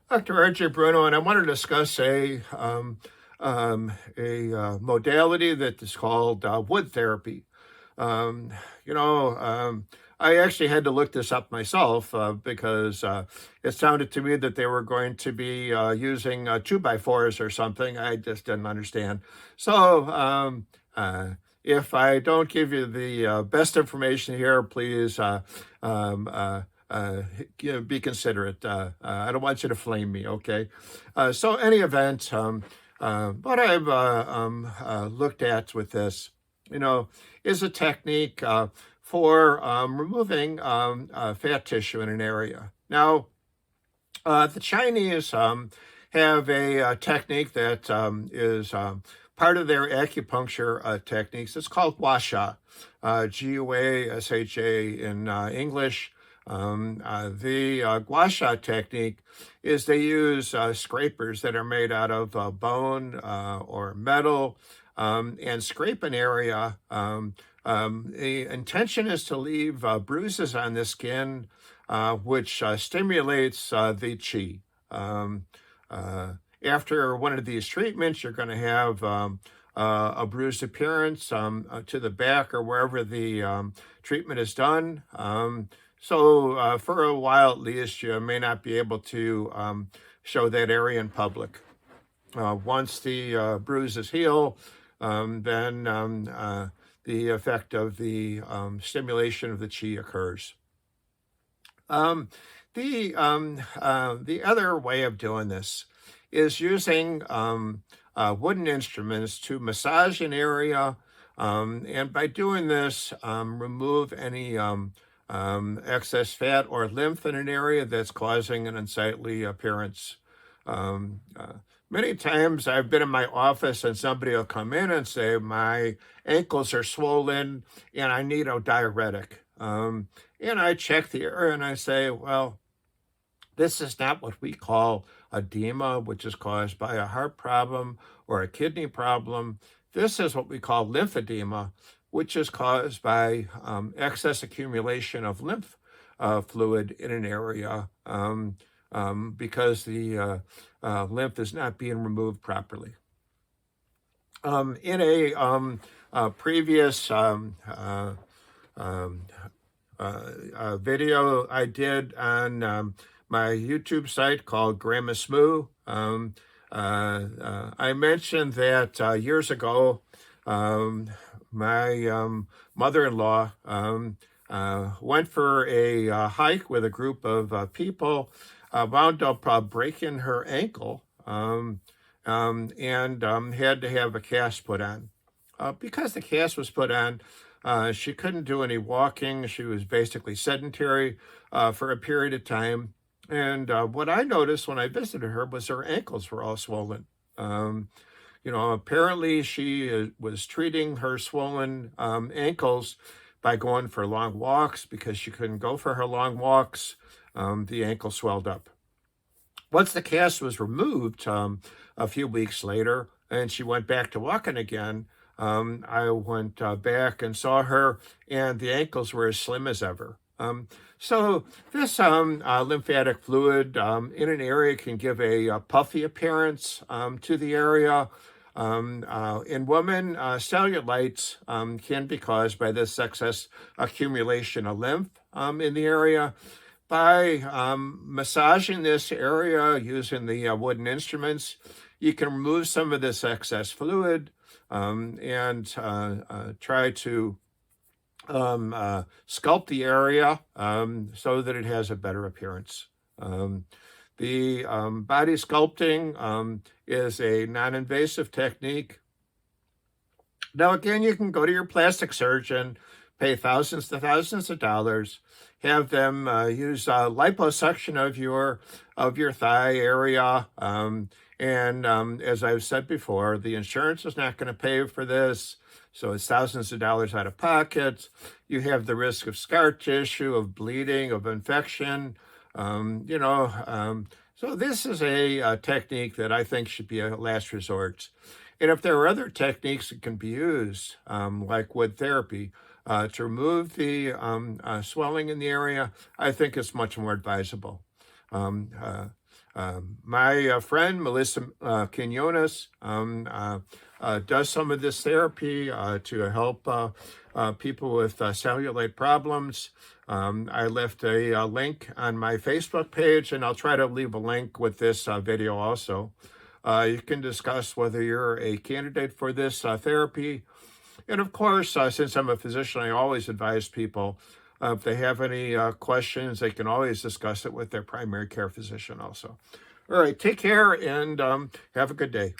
Dr. RJ Bruno, and I want to discuss modality that is called wood therapy. Um, you know, um, I actually had to look this up myself because it sounded to me that they were going to be using two by fours or something. I just didn't understand. So if I don't give you the best information here, please um, uh, uh, be considerate. I don't want you to flame me, okay? So, any event, what I've looked at with this, you know, is a technique for removing fat tissue in an area. Now, the Chinese have a technique that is part of their acupuncture techniques. It's called gua sha, Guasha in English. The gua sha technique is they use scrapers that are made out of bone or metal and scrape an area. The intention is to leave bruises on the skin, which stimulates the qi. Um, After one of these treatments, you're going to have a bruised appearance to the back or wherever the treatment is done. So for a while at least, you may not be able to show that area in public. Once the bruises heal, then the effect of the stimulation of the qi occurs. The other way of doing this is using wooden instruments to massage an area, and by doing this, remove any excess fat or lymph in an area that's causing an unsightly appearance. Um, uh, Many times I've been in my office and somebody will come in and say, my ankles are swollen and I need a diuretic. And I check the area and I say, well, this is not what we call edema, which is caused by a heart problem or a kidney problem. This is what we call lymphedema, which is caused by excess accumulation of lymph fluid in an area because the lymph is not being removed properly. In a previous video I did on my YouTube site called Grandma Smoo, I mentioned that years ago, my mother-in-law went for a hike with a group of people, wound up breaking her ankle, and had to have a cast put on. Because the cast was put on, she couldn't do any walking. She was basically sedentary for a period of time. And what I noticed when I visited her was her ankles were all swollen. Apparently she was treating her swollen ankles by going for long walks. Because she couldn't go for her long walks, the ankle swelled up. Once the cast was removed a few weeks later and she went back to walking again, I went back and saw her, and the ankles were as slim as ever. So this lymphatic fluid in an area can give a puffy appearance to the area. In women, cellulites can be caused by this excess accumulation of lymph in the area. By massaging this area using the wooden instruments, you can remove some of this excess fluid and try to sculpt the area so that it has a better appearance. The body sculpting is a non-invasive technique. Now, again, you can go to your plastic surgeon, pay thousands of dollars, have them use liposuction of your thigh area. And as I've said before, the insurance is not going to pay for this. So it's thousands of dollars out of pocket. You have the risk of scar tissue, of bleeding, of infection. So this is a technique that I think should be a last resort. And if there are other techniques that can be used, like wood therapy, to remove the swelling in the area, I think it's much more advisable. My friend, Melissa Quinones, does some of this therapy to help people with cellulite problems. I left a link on my Facebook page, and I'll try to leave a link with this video also. You can discuss whether you're a candidate for this therapy. And of course, since I'm a physician, I always advise people if they have any questions, they can always discuss it with their primary care physician also. All right, take care and have a good day.